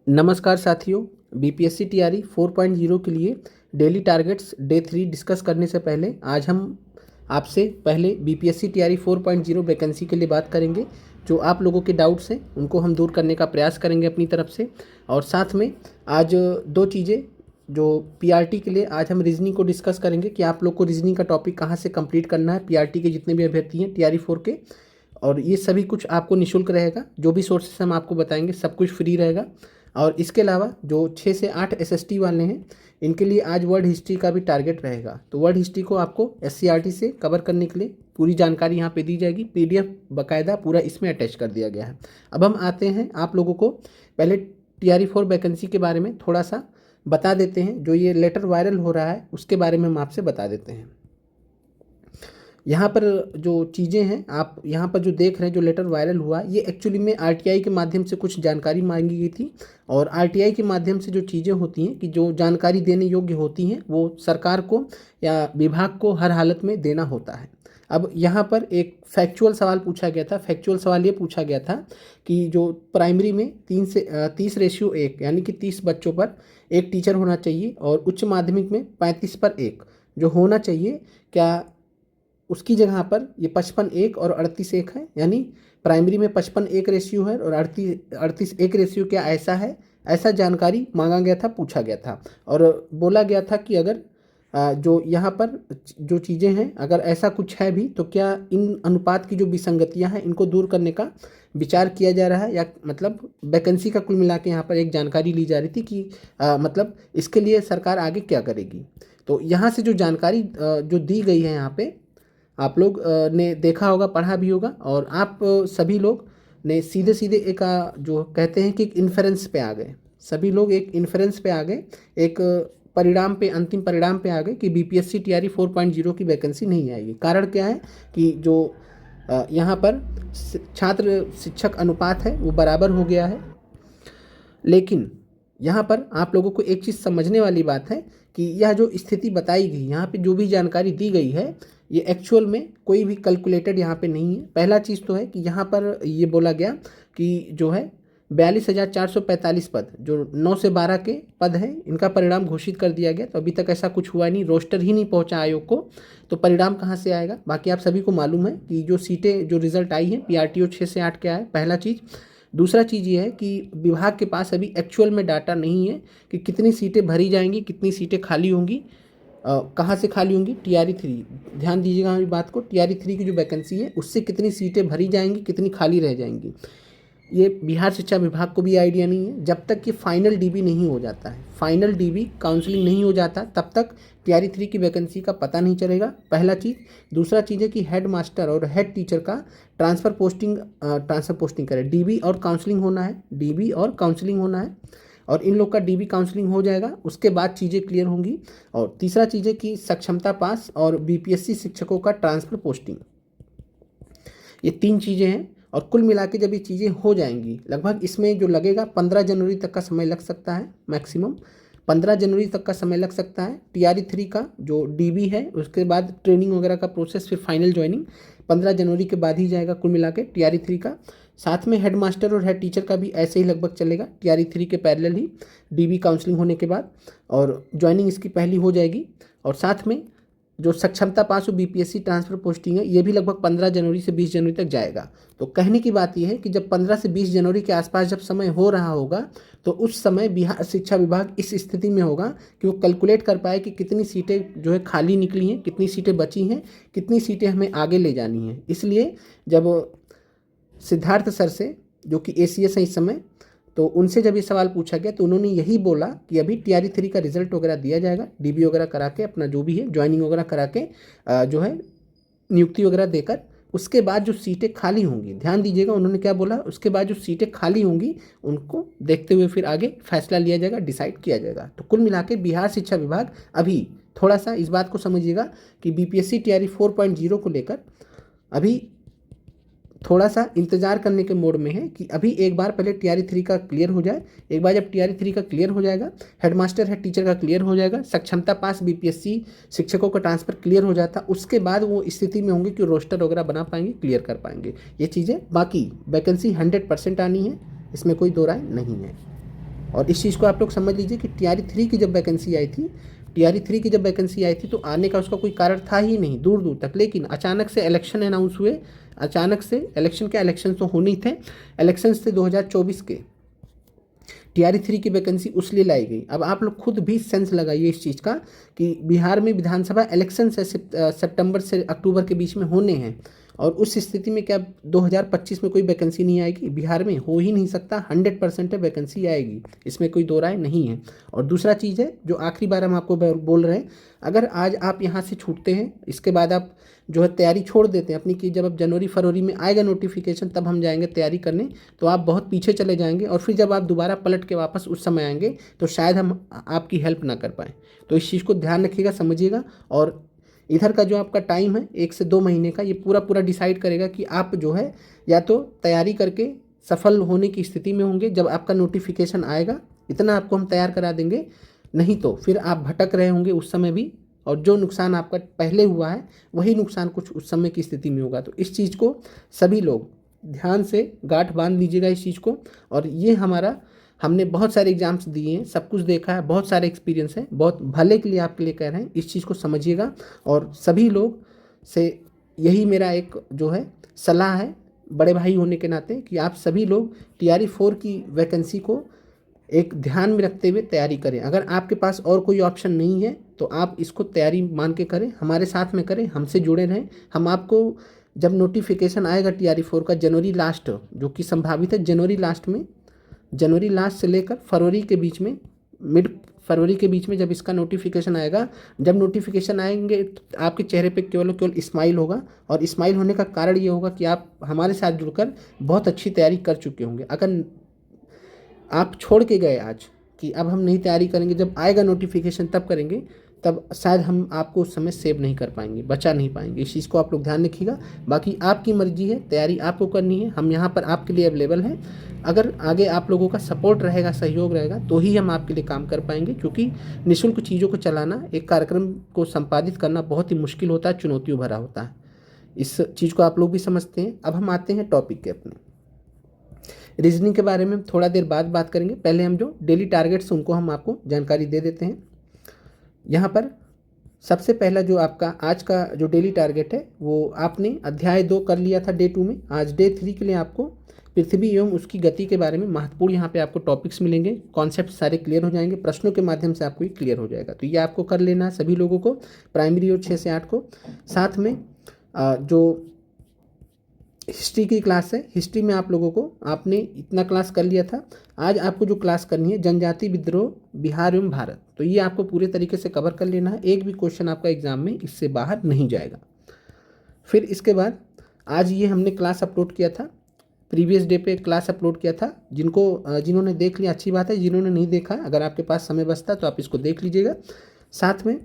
नमस्कार साथियों, BPSC TRE 4.0 के लिए डेली टारगेट्स डे 3 डिस्कस करने से पहले आज हम आपसे पहले बीपीएससी टीआरई 4.0 वैकेंसी के लिए बात करेंगे। जो आप लोगों के डाउट्स हैं उनको हम दूर करने का प्रयास करेंगे अपनी तरफ से। और साथ में आज दो चीज़ें जो पीआरटी के लिए आज हम रीजनिंग को डिस्कस करेंगे कि आप लोग को रीजनिंग का टॉपिक कहाँ से कंप्लीट करना है। पीआरटी के जितने भी अभ्यर्थी हैं टीआरई 4 के, और ये सभी कुछ आपको निःशुल्क रहेगा। जो भी सोर्सेस हम आपको बताएंगे सब कुछ फ्री रहेगा। और इसके अलावा जो 6 से 8 एसएसटी वाले हैं इनके लिए आज वर्ल्ड हिस्ट्री का भी टारगेट रहेगा। तो वर्ल्ड हिस्ट्री को आपको एससीईआरटी से कवर करने के लिए पूरी जानकारी यहाँ पे दी जाएगी। पीडीएफ बाकायदा पूरा इसमें अटैच कर दिया गया है। अब हम आते हैं आप लोगों को पहले टीआरई 4 वैकेंसी के बारे में थोड़ा सा बता देते हैं। जो ये लेटर वायरल हो रहा है उसके बारे में हम आपसे बता देते हैं। यहाँ पर जो चीज़ें हैं आप यहाँ पर जो देख रहे हैं, जो लेटर वायरल हुआ, ये एक्चुअली में आरटीआई के माध्यम से कुछ जानकारी मांगी गई थी। और आरटीआई के माध्यम से जो चीज़ें होती हैं कि जो जानकारी देने योग्य होती हैं वो सरकार को या विभाग को हर हालत में देना होता है। अब यहाँ पर एक फैक्चुअल सवाल पूछा गया था। फैक्चुअल सवाल ये पूछा गया था कि जो प्राइमरी में 3 से 30:1 यानी कि 30 बच्चों पर एक टीचर होना चाहिए, और उच्च माध्यमिक में 35:1 जो होना चाहिए, क्या उसकी जगह पर ये 55:1 और 38:1 है। यानी प्राइमरी में 55:1 रेशियो है और 38:1 रेशियो क्या ऐसा है, ऐसा जानकारी मांगा गया था, पूछा गया था। और बोला गया था कि अगर जो यहाँ पर जो चीज़ें हैं अगर ऐसा कुछ है भी तो क्या इन अनुपात की जो विसंगतियाँ हैं इनको दूर करने का विचार किया जा रहा है, या मतलब वैकेंसी का कुल मिला के यहाँ पर एक जानकारी ली जा रही थी कि मतलब इसके लिए सरकार आगे क्या करेगी। तो यहाँ से जो जानकारी जो दी गई है यहाँ पे आप लोग ने देखा होगा, पढ़ा भी होगा, और आप सभी लोग ने सीधे सीधे एक जो कहते हैं कि एक इन्फेरेंस पे आ गए। सभी लोग एक इन्फेरेंस पे आ गए, एक परिणाम पे, अंतिम परिणाम पे आ गए कि बीपीएससी टीआरई 4.0 की वैकेंसी नहीं आएगी। कारण क्या है कि जो यहाँ पर छात्र शिक्षक अनुपात है वो बराबर हो गया है। लेकिन यहाँ पर आप लोगों को एक चीज़ समझने वाली बात है कि यह जो स्थिति बताई गई, यहाँ पे जो भी जानकारी दी गई है, ये एक्चुअल में कोई भी कैलकुलेटेड यहाँ पे नहीं है। पहला चीज़ तो है कि यहाँ पर ये बोला गया कि जो है 42,445 पद, जो 9 से 12 के पद हैं, इनका परिणाम घोषित कर दिया गया। तो अभी तक ऐसा कुछ हुआ नहीं, रोस्टर ही नहीं पहुँचा आयोग को, तो परिणाम कहाँ से आएगा। बाकी आप सभी को मालूम है कि जो सीटें, जो रिजल्ट आई हैं पीआरटीओ 6 से 8 क्या है, पहला चीज़। दूसरा चीज़ ये है कि विभाग के पास अभी एक्चुअल में डाटा नहीं है कि कितनी सीटें भरी जाएंगी, कितनी सीटें खाली होंगी, कहाँ से खाली होंगी। टीआरई 3, ध्यान दीजिएगा हमारी बात को, टीआरई 3 की जो वैकेंसी है उससे कितनी सीटें भरी जाएंगी, कितनी खाली रह जाएंगी, ये बिहार शिक्षा विभाग को भी आइडिया नहीं है। जब तक कि फाइनल डीबी नहीं हो जाता है, फाइनल डीबी काउंसलिंग नहीं हो जाता, तब तक टीआरई 3 की वैकेंसी का पता नहीं चलेगा, पहला चीज़। दूसरा चीज़ है कि हेड मास्टर और हेड टीचर का ट्रांसफ़र पोस्टिंग करें, डीबी और काउंसलिंग होना है, डीबी और काउंसलिंग होना है, और इन लोग का डीबी काउंसलिंग हो जाएगा, उसके बाद चीज़ें क्लियर होंगी। और तीसरा चीज़ है कि सक्षमता पास और बीपीएससी शिक्षकों का ट्रांसफ़र पोस्टिंग, ये 3 चीज़ें हैं। और कुल मिला के जब ये चीज़ें हो जाएंगी, लगभग इसमें जो लगेगा 15 जनवरी तक का समय लग सकता है, मैक्सिमम 15 जनवरी तक का समय लग सकता है। टीआरई 3 का जो डीबी है उसके बाद ट्रेनिंग वगैरह का प्रोसेस, फिर फाइनल ज्वाइनिंग 15 जनवरी के बाद ही जाएगा कुल मिला के टीआरई 3 का। साथ में हेड मास्टर और हेड टीचर का भी ऐसे ही लगभग चलेगा, टीआरई 3 के पैरेलल ही डीबी काउंसलिंग होने के बाद, और ज्वाइनिंग इसकी पहली हो जाएगी। और साथ में जो सक्षमता पास हो बीपीएससी ट्रांसफ़र पोस्टिंग है, ये भी लगभग 15 जनवरी से 20 जनवरी तक जाएगा। तो कहने की बात यह है कि जब 15 से 20 जनवरी के आसपास जब समय हो रहा होगा, तो उस समय बिहार शिक्षा विभाग इस स्थिति में होगा कि वो कैलकुलेट कर पाए कि कितनी सीटें जो है खाली निकली हैं, कितनी सीटें बची हैं, कितनी सीटें हमें आगे ले जानी हैं। इसलिए जब सिद्धार्थ सर से, जो कि एसीएस है इस समय, तो उनसे जब ये सवाल पूछा गया तो उन्होंने यही बोला कि अभी टीआरई 3 का रिजल्ट वगैरह दिया जाएगा, डीबी वगैरह करा के, अपना जो भी है ज्वाइनिंग वगैरह करा के, जो है नियुक्ति वगैरह देकर, उसके बाद जो सीटें खाली होंगी, ध्यान दीजिएगा उन्होंने क्या बोला, उसके बाद जो सीटें खाली होंगी उनको देखते हुए फिर आगे फैसला लिया जाएगा, डिसाइड किया जाएगा। तो कुल मिला के बिहार शिक्षा विभाग अभी थोड़ा सा इस बात को समझिएगा कि बीपीएससी टीआरई 4.0 को लेकर अभी थोड़ा सा इंतजार करने के मोड में है कि अभी एक बार पहले टीआरई 3 का क्लियर हो जाए। एक बार जब टीआरई 3 का क्लियर हो जाएगा, हेडमास्टर हेड टीचर का क्लियर हो जाएगा, सक्षमता पास बीपीएससी शिक्षकों का ट्रांसफ़र क्लियर हो जाता, उसके बाद वो स्थिति में होंगे कि रोस्टर वगैरह बना पाएंगे, क्लियर कर पाएंगे ये चीज़ें। बाकी वैकेंसी 100% आनी है, इसमें कोई दो राय नहीं है। और इस चीज़ को आप लोग समझ लीजिए कि टीआरई 3 की जब वैकेंसी आई थी, टीआरई 3 की जब वैकेंसी आई थी तो आने का उसका कोई कारण था ही नहीं दूर दूर तक, लेकिन अचानक से इलेक्शन अनाउंस हुए। अचानक से इलेक्शन तो होने ही थे, इलेक्शन थे 2024 के, टीआरई 3 की वैकेंसी उसलिए लाई गई। अब आप लोग खुद भी सेंस लगाइए इस चीज़ का कि बिहार में विधानसभा इलेक्शन से सितंबर से अक्टूबर के बीच में होने हैं, और उस स्थिति में क्या 2025 में कोई वैकेंसी नहीं आएगी? बिहार में हो ही नहीं सकता, 100% वैकेंसी आएगी, इसमें कोई दो राय नहीं है। और दूसरा चीज़ है जो आखिरी बार हम आपको बोल रहे हैं, अगर आज आप यहाँ से छूटते हैं, इसके बाद आप जो है तैयारी छोड़ देते हैं अपनी, कि जब अब जनवरी फरवरी में आएगा नोटिफिकेशन तब हम जाएंगे तैयारी करने, तो आप बहुत पीछे चले जाएंगे, और फिर जब आप दोबारा पलट के वापस उस समय आएंगे तो शायद हम आपकी हेल्प ना कर पाएँ। तो इस चीज़ को ध्यान रखिएगा, समझिएगा। और इधर का जो आपका टाइम है 1 से 2 महीने का, ये पूरा पूरा डिसाइड करेगा कि आप जो है या तो तैयारी करके सफल होने की स्थिति में होंगे जब आपका नोटिफिकेशन आएगा, इतना आपको हम तैयार करा देंगे, नहीं तो फिर आप भटक रहे होंगे उस समय भी, और जो नुकसान आपका पहले हुआ है वही नुकसान कुछ उस समय की स्थिति में होगा। तो इस चीज़ को सभी लोग ध्यान से गांठ बांध लीजिएगा इस चीज़ को। और ये हमने बहुत सारे एग्जाम्स दिए हैं, सब कुछ देखा है, बहुत सारे एक्सपीरियंस है, बहुत भले के लिए आपके लिए कह रहे हैं, इस चीज़ को समझिएगा। और सभी लोग से यही मेरा एक जो है सलाह है बड़े भाई होने के नाते, कि आप सभी लोग टीआरई 4 की वैकेंसी को एक ध्यान में रखते हुए तैयारी करें। अगर आपके पास और कोई ऑप्शन नहीं है तो आप इसको तैयारी मान के करें, हमारे साथ में करें, हमसे जुड़े रहें। हम आपको जब नोटिफिकेशन आएगा टीआरई 4 का जनवरी लास्ट, जो कि संभावित है जनवरी लास्ट में, जनवरी लास्ट से लेकर फरवरी के बीच में, मिड फरवरी के बीच में जब इसका नोटिफिकेशन आएगा, जब नोटिफिकेशन आएंगे तो आपके चेहरे पे केवल स्माइल होगा। और स्माइल होने का कारण ये होगा कि आप हमारे साथ जुड़कर बहुत अच्छी तैयारी कर चुके होंगे। अगर आप छोड़ के गए आज कि अब हम नहीं तैयारी करेंगे, जब आएगा नोटिफिकेशन तब करेंगे, तब शायद हम आपको उस समय सेव नहीं कर पाएंगे, बचा नहीं पाएंगे। इस चीज़ को आप लोग ध्यान रखिएगा। बाकी आपकी मर्जी है, तैयारी आपको करनी है, हम यहाँ पर आपके लिए अवेलेबल हैं। अगर आगे आप लोगों का सपोर्ट रहेगा, सहयोग रहेगा, तो ही हम आपके लिए काम कर पाएंगे, क्योंकि निःशुल्क चीज़ों को चलाना, एक कार्यक्रम को संपादित करना बहुत ही मुश्किल होता है, चुनौतियों भरा होता है। इस चीज़ को आप लोग भी समझते हैं। अब हम आते हैं टॉपिक के अपने। रीजनिंग के बारे में हम थोड़ा देर बाद बात करेंगे, पहले हम जो डेली टारगेट्स उनको हम आपको जानकारी दे देते हैं। यहाँ पर सबसे पहला जो आपका आज का जो डेली टारगेट है, वो आपने अध्याय 2 कर लिया था डे 2 में। आज डे 3 के लिए आपको पृथ्वी एवं उसकी गति के बारे में महत्वपूर्ण यहाँ पे आपको टॉपिक्स मिलेंगे, कॉन्सेप्ट सारे क्लियर हो जाएंगे, प्रश्नों के माध्यम से आपको ये क्लियर हो जाएगा। तो ये आपको कर लेना है सभी लोगों को, प्राइमरी और 6 से 8 को। साथ में जो हिस्ट्री की क्लास है, हिस्ट्री में आप लोगों को आपने इतना क्लास कर लिया था, आज आपको जो क्लास करनी है जनजाति विद्रोह बिहार एवं भारत, तो ये आपको पूरे तरीके से कवर कर लेना है। एक भी क्वेश्चन आपका एग्जाम में इससे बाहर नहीं जाएगा। फिर इसके बाद आज ये हमने क्लास अपलोड किया था, प्रीवियस डे पे क्लास अपलोड किया था। जिन्होंने देख लिया अच्छी बात है, जिन्होंने नहीं देखा, अगर आपके पास समय बचता तो आप इसको देख लीजिएगा। साथ में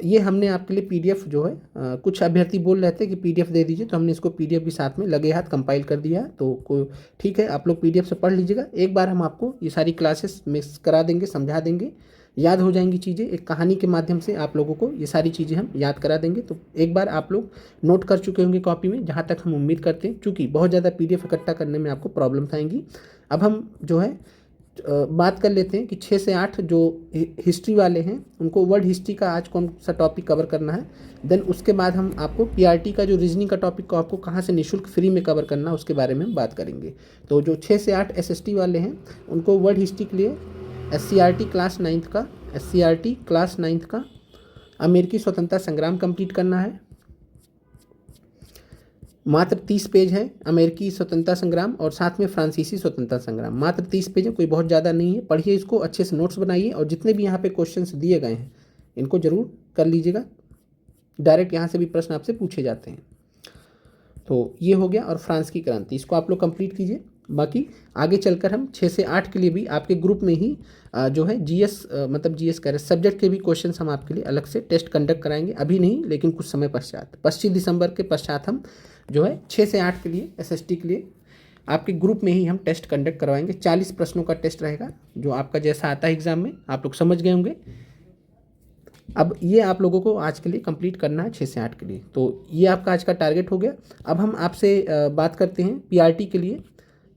ये हमने आपके लिए पीडीएफ जो है, कुछ अभ्यर्थी बोल रहे थे कि पीडीएफ दे दीजिए, तो हमने इसको पीडीएफ भी साथ में लगे हाथ कंपाइल कर दिया है। तो ठीक है, आप लोग पीडीएफ से पढ़ लीजिएगा। एक बार हम आपको ये सारी क्लासेस मिक्स करा देंगे, समझा देंगे, याद हो जाएंगी चीज़ें। एक कहानी के माध्यम से आप लोगों को ये सारी चीज़ें हम याद करा देंगे। तो एक बार आप लोग नोट कर चुके होंगे कॉपी में, जहाँ तक हम उम्मीद करते हैं, चूँकि बहुत ज़्यादा पीडीएफ इकट्ठा करने में आपको प्रॉब्लम्स आएंगी। अब हम जो है बात कर लेते हैं कि 6 से 8 जो हिस्ट्री वाले हैं उनको वर्ल्ड हिस्ट्री का आज कौन सा टॉपिक कवर करना है। देन उसके बाद हम आपको पीआरटी का जो रीजनिंग का टॉपिक को आपको कहाँ से निःशुल्क फ्री में कवर करना है उसके बारे में हम बात करेंगे। तो जो 6 से 8 एसएसटी वाले हैं उनको वर्ल्ड हिस्ट्री के लिए एससीईआरटी क्लास 9th का अमेरिकी स्वतंत्रता संग्राम कंप्लीट करना है। मात्र 30 पेज है अमेरिकी स्वतंत्रता संग्राम, और साथ में फ्रांसीसी स्वतंत्रता संग्राम, मात्र 30 पेज है, कोई बहुत ज़्यादा नहीं है। पढ़िए इसको, अच्छे से नोट्स बनाइए, और जितने भी यहाँ पे क्वेश्चंस दिए गए हैं इनको ज़रूर कर लीजिएगा। डायरेक्ट यहाँ से भी प्रश्न आपसे पूछे जाते हैं। तो ये हो गया, और फ्रांस की क्रांति, इसको आप लोग कंप्लीट कीजिए। बाकी आगे चलकर हम 6 से 8 के लिए भी आपके ग्रुप में ही जो है जीएस कह रहे सब्जेक्ट के भी क्वेश्चन हम आपके लिए अलग से टेस्ट कंडक्ट कराएंगे, अभी नहीं लेकिन कुछ समय पश्चात, 25 दिसंबर के पश्चात हम जो है 6 से 8 के लिए एसएसटी के लिए आपके ग्रुप में ही हम टेस्ट कंडक्ट करवाएंगे। 40 प्रश्नों का टेस्ट रहेगा, जो आपका जैसा आता है एग्जाम में, आप लोग समझ गए होंगे। अब ये आप लोगों को आज के लिए कंप्लीट करना है 6 से 8 के लिए। तो ये आपका आज का टारगेट हो गया। अब हम आपसे बात करते हैं पीआरटी के लिए।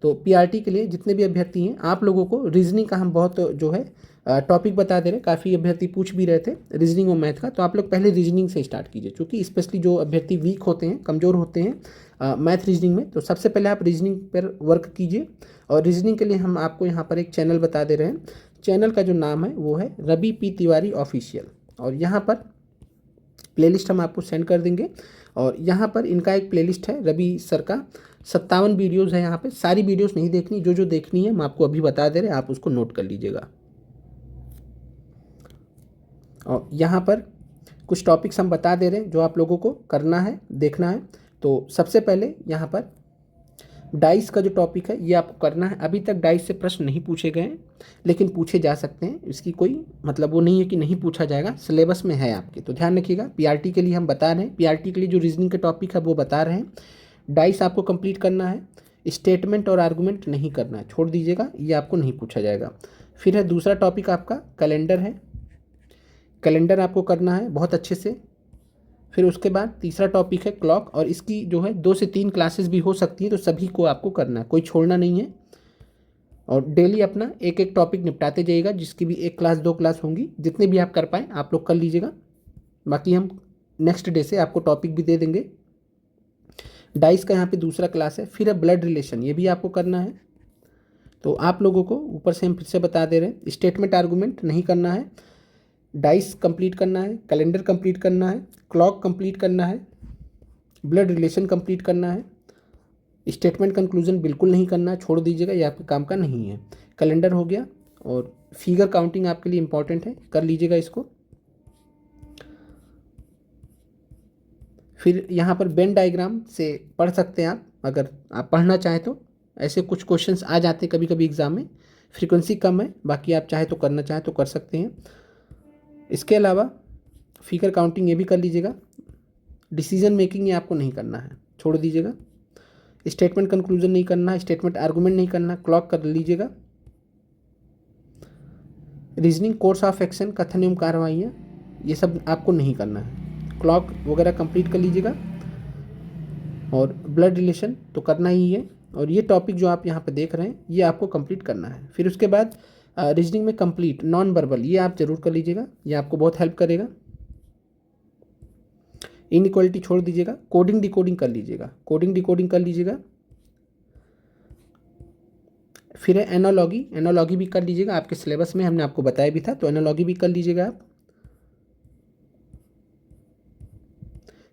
तो पीआरटी के लिए जितने भी अभ्यर्थी हैं, आप लोगों को रीजनिंग का हम बहुत जो है टॉपिक बता दे रहे हैं। काफ़ी अभ्यर्थी पूछ भी रहे थे रीजनिंग और मैथ का, तो आप लोग पहले रीजनिंग से स्टार्ट कीजिए, क्योंकि स्पेशली जो अभ्यर्थी वीक होते हैं, कमज़ोर होते हैं मैथ रीजनिंग में, तो सबसे पहले आप रीजनिंग पर वर्क कीजिए। और रीजनिंग के लिए हम आपको यहाँ पर एक चैनल बता दे रहे हैं। चैनल का जो नाम है वो है रवि पी तिवारी ऑफिशियल, और यहाँ पर प्लेलिस्ट हम आपको सेंड कर देंगे। और यहाँ पर इनका एक प्लेलिस्ट है रवि सर का, 57 वीडियोज़ है यहाँ पे। सारी वीडियोज़ नहीं देखनी, जो जो देखनी है हम आपको अभी बता दे रहे हैं, आप उसको नोट कर लीजिएगा। और यहाँ पर कुछ टॉपिक्स हम बता दे रहे हैं जो आप लोगों को करना है, देखना है। तो सबसे पहले यहाँ पर डाइस का जो टॉपिक है ये आपको करना है। अभी तक डाइस से प्रश्न नहीं पूछे गए हैं, लेकिन पूछे जा सकते हैं, इसकी कोई मतलब वो नहीं है कि नहीं पूछा जाएगा, सिलेबस में है आपके, तो ध्यान रखिएगा। पीआरटी के लिए हम बता रहे हैं, पीआरटी के लिए जो रीजनिंग के टॉपिक है वो बता रहे हैं। डाइस आपको कंप्लीट करना है, स्टेटमेंट और आर्गूमेंट नहीं करना है, छोड़ दीजिएगा, ये आपको नहीं पूछा जाएगा। फिर है दूसरा टॉपिक आपका कैलेंडर है, कैलेंडर आपको करना है बहुत अच्छे से। फिर उसके बाद तीसरा टॉपिक है क्लॉक, और इसकी जो है 2 से 3 क्लासेस भी हो सकती हैं, तो सभी को आपको करना है, कोई छोड़ना नहीं है। और डेली अपना एक एक टॉपिक निपटाते जाइएगा, जिसकी भी 1 क्लास 2 क्लास होंगी, जितने भी आप कर पाएँ आप लोग कर लीजिएगा। बाकी हम नेक्स्ट डे से आपको टॉपिक भी दे देंगे। डाइस का यहाँ पे दूसरा क्लास है। फिर है ब्लड रिलेशन, ये भी आपको करना है। तो आप लोगों को ऊपर से हम फिर से बता दे रहे हैं, स्टेटमेंट आर्गूमेंट नहीं करना है, डाइस कंप्लीट करना है, कैलेंडर कंप्लीट करना है, क्लॉक कंप्लीट करना है, ब्लड रिलेशन कंप्लीट करना है, स्टेटमेंट कंक्लूजन बिल्कुल नहीं करना है, छोड़ दीजिएगा, ये आपके काम का नहीं है। कैलेंडर हो गया, और फिगर काउंटिंग आपके लिए इंपॉर्टेंट है, कर लीजिएगा इसको। फिर यहाँ पर वेन डायग्राम से पढ़ सकते हैं आप, अगर आप पढ़ना चाहें तो। ऐसे कुछ क्वेश्चंस आ जाते हैं कभी कभी एग्ज़ाम में, फ्रीक्वेंसी कम है, बाकी आप चाहे तो करना चाहें तो कर सकते हैं। इसके अलावा फिगर काउंटिंग ये भी कर लीजिएगा। डिसीजन मेकिंग ये आपको नहीं करना है, छोड़ दीजिएगा। स्टेटमेंट कंक्लूजन नहीं करना, स्टेटमेंट आर्गूमेंट नहीं करना, क्लॉक कर लीजिएगा। रीजनिंग कोर्स ऑफ एक्शन, कथन एवं कार्रवाइयाँ, ये सब आपको नहीं करना है, क्लॉक वगैरह कंप्लीट कर लीजिएगा। और ब्लड रिलेशन तो करना ही है, और ये टॉपिक जो आप यहाँ पे देख रहे हैं ये आपको कंप्लीट करना है। फिर उसके बाद रीजनिंग में कंप्लीट नॉन वर्बल, ये आप जरूर कर लीजिएगा, ये आपको बहुत हेल्प करेगा। इनइक्वालिटी छोड़ दीजिएगा, कोडिंग डिकोडिंग कर लीजिएगा, कोडिंग डिकोडिंग कर लीजिएगा। फिर है एनालॉगी, एनालॉगी भी कर लीजिएगा, आपके सिलेबस में हमने आपको बताया भी था, तो एनालॉगी भी कर लीजिएगा आप।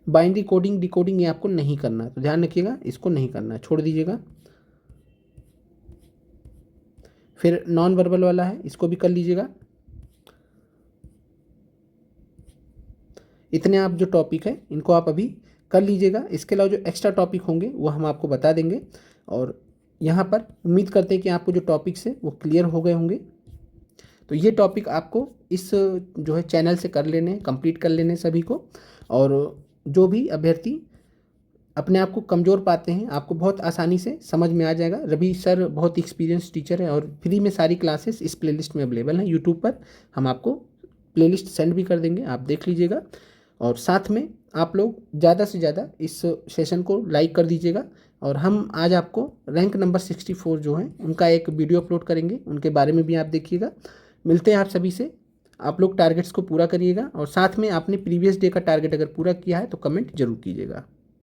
बाइनरी कोडिंग डिकोडिंग ये आपको नहीं करना है, तो ध्यान रखिएगा, इसको नहीं करना है, छोड़ दीजिएगा। फिर नॉन वर्बल वाला है, इसको भी कर लीजिएगा। इतने आप जो टॉपिक है इनको आप अभी कर लीजिएगा। इसके अलावा जो एक्स्ट्रा टॉपिक होंगे वो हम आपको बता देंगे। और यहाँ पर उम्मीद करते हैं कि आपको जो टॉपिक्स है वो क्लियर हो गए होंगे। तो ये टॉपिक आपको इस जो है चैनल से कर लेने, कंप्लीट कर लेने सभी को। और जो भी अभ्यर्थी अपने आप को कमज़ोर पाते हैं, आपको बहुत आसानी से समझ में आ जाएगा। रवि सर बहुत एक्सपीरियंस टीचर है, और फ्री में सारी क्लासेस इस प्लेलिस्ट में अवेलेबल हैं यूट्यूब पर। हम आपको प्लेलिस्ट सेंड भी कर देंगे, आप देख लीजिएगा। और साथ में आप लोग ज़्यादा से ज़्यादा इस सेशन को लाइक कर दीजिएगा। और हम आज आपको रैंक नंबर 64 जो है उनका एक वीडियो अपलोड करेंगे, उनके बारे में भी आप देखिएगा। मिलते हैं आप सभी से। आप लोग टारगेट्स को पूरा करिएगा, और साथ में आपने प्रीवियस डे का टारगेट अगर पूरा किया है तो कमेंट जरूर कीजिएगा।